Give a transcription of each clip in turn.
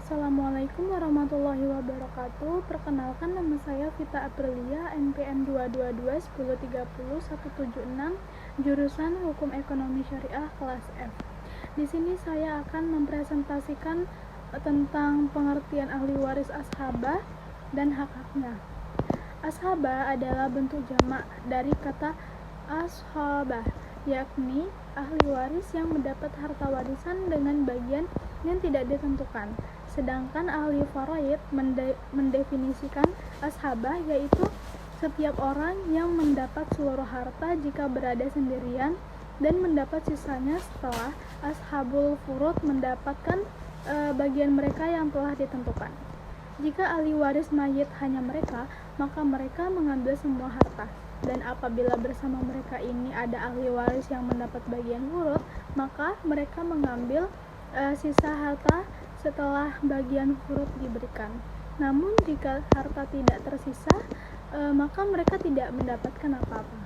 Assalamualaikum warahmatullahi wabarakatuh. Perkenalkan, nama saya Vita Aprilia, NPM 2221030-176, jurusan Hukum Ekonomi Syariah kelas F. Di sini saya akan mempresentasikan tentang pengertian ahli waris ashabah dan hak-haknya. Ashabah adalah bentuk jamak dari kata ashabah, yakni ahli waris yang mendapat harta warisan dengan bagian yang tidak ditentukan. Sedangkan ahli faraid mendefinisikan ashabah yaitu setiap orang yang mendapat seluruh harta jika berada sendirian dan mendapat sisanya setelah ashabul furud mendapatkan bagian mereka yang telah ditentukan. Jika ahli waris mayit hanya mereka, maka mereka mengambil semua harta. Dan apabila bersama mereka ini ada ahli waris yang mendapat bagian furud, maka mereka mengambil sisa harta setelah bagian furud diberikan. Namun jika harta tidak tersisa, maka mereka tidak mendapatkan apa-apa.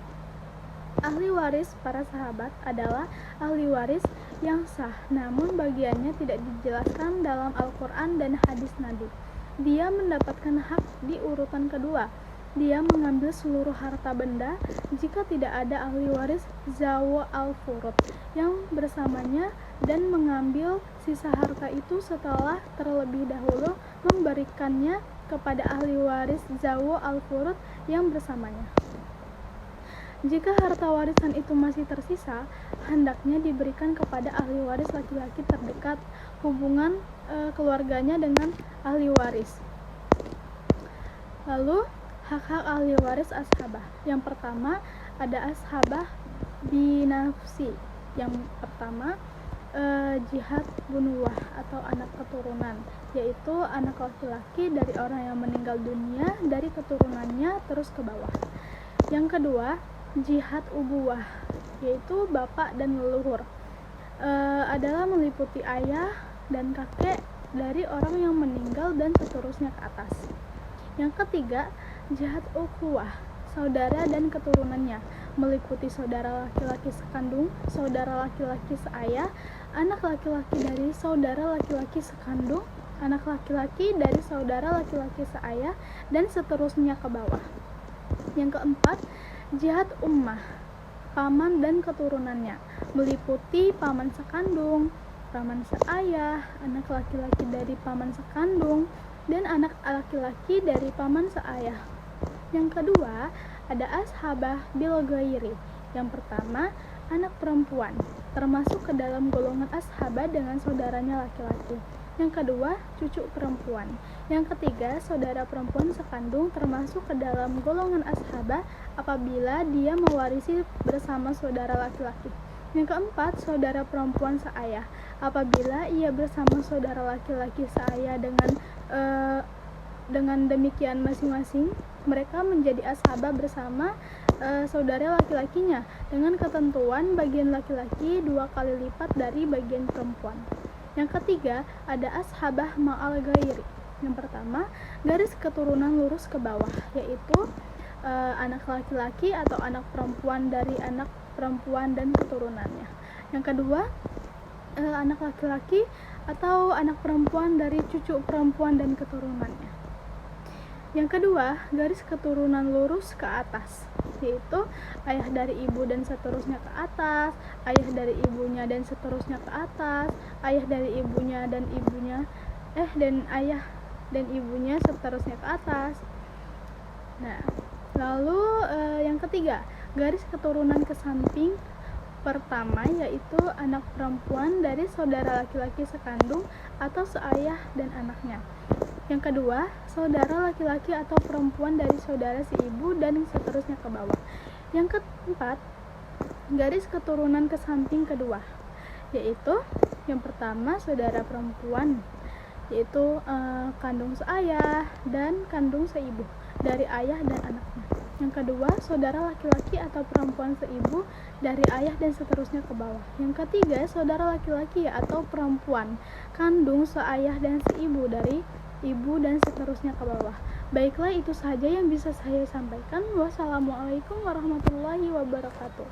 Ahli waris para sahabat adalah ahli waris yang sah, namun bagiannya tidak dijelaskan dalam Al-Quran dan hadis Nabi. Dia mendapatkan hak di urutan kedua. Dia mengambil seluruh harta benda jika tidak ada ahli waris zawa al-furud yang bersamanya dan mengambil sisa harta itu setelah terlebih dahulu memberikannya kepada ahli waris zawa al-furud yang bersamanya. Jika harta warisan itu masih tersisa, hendaknya diberikan kepada ahli waris laki-laki terdekat hubungan keluarganya dengan ahli waris. Lalu hak-hak ahli waris ashabah. Yang pertama ada ashabah binafsi. Yang pertama jihad bunuwah atau anak keturunan, yaitu anak laki-laki dari orang yang meninggal dunia dari keturunannya terus ke bawah. Yang kedua jihad ubuwah, yaitu bapak dan leluhur, adalah meliputi ayah dan kakek dari orang yang meninggal dan seterusnya ke atas. Yang ketiga jihad ukhuwah, saudara dan keturunannya, meliputi saudara laki-laki sekandung, saudara laki-laki seayah, anak laki-laki dari saudara laki-laki sekandung, anak laki-laki dari saudara laki-laki seayah, dan seterusnya ke bawah. Yang keempat jihad ummah, paman dan keturunannya, meliputi paman sekandung, paman seayah, anak laki-laki dari paman sekandung, dan anak laki-laki dari paman seayah. Yang kedua ada ashabah bil ghairi. Yang pertama anak perempuan, termasuk ke dalam golongan ashabah dengan saudaranya laki-laki. Yang kedua cucu perempuan. Yang ketiga saudara perempuan sekandung, termasuk ke dalam golongan ashabah apabila dia mewarisi bersama saudara laki-laki. Yang keempat saudara perempuan seayah, apabila ia bersama saudara laki-laki seayah dengan demikian masing-masing mereka menjadi ashabah bersama saudara laki-lakinya dengan ketentuan bagian laki-laki 2 kali lipat dari bagian perempuan. Yang ketiga ada ashabah ma'al ghairi. Yang pertama garis keturunan lurus ke bawah, yaitu anak laki-laki atau anak perempuan dari anak perempuan dan keturunannya. Yang kedua anak laki-laki atau anak perempuan dari cucu perempuan dan keturunannya. Yang kedua garis keturunan lurus ke atas, yaitu ayah dari ibu dan seterusnya ke atas, ayah dari ibunya dan seterusnya ke atas, ayah dari ibunya dan ayah dan ibunya seterusnya ke atas. Nah, lalu yang ketiga garis keturunan ke samping pertama, yaitu anak perempuan dari saudara laki-laki sekandung atau seayah dan anaknya. Yang kedua saudara laki-laki atau perempuan dari saudara si ibu dan seterusnya ke bawah. Yang keempat garis keturunan ke samping kedua, yaitu yang pertama saudara perempuan, yaitu kandung seayah dan kandung seibu dari ayah dan anaknya. Yang kedua saudara laki-laki atau perempuan seibu dari ayah dan seterusnya ke bawah. Yang ketiga saudara laki-laki atau perempuan kandung seayah dan seibu dari ibu dan seterusnya ke bawah. Baiklah, itu saja yang bisa saya sampaikan. Wassalamualaikum warahmatullahi wabarakatuh.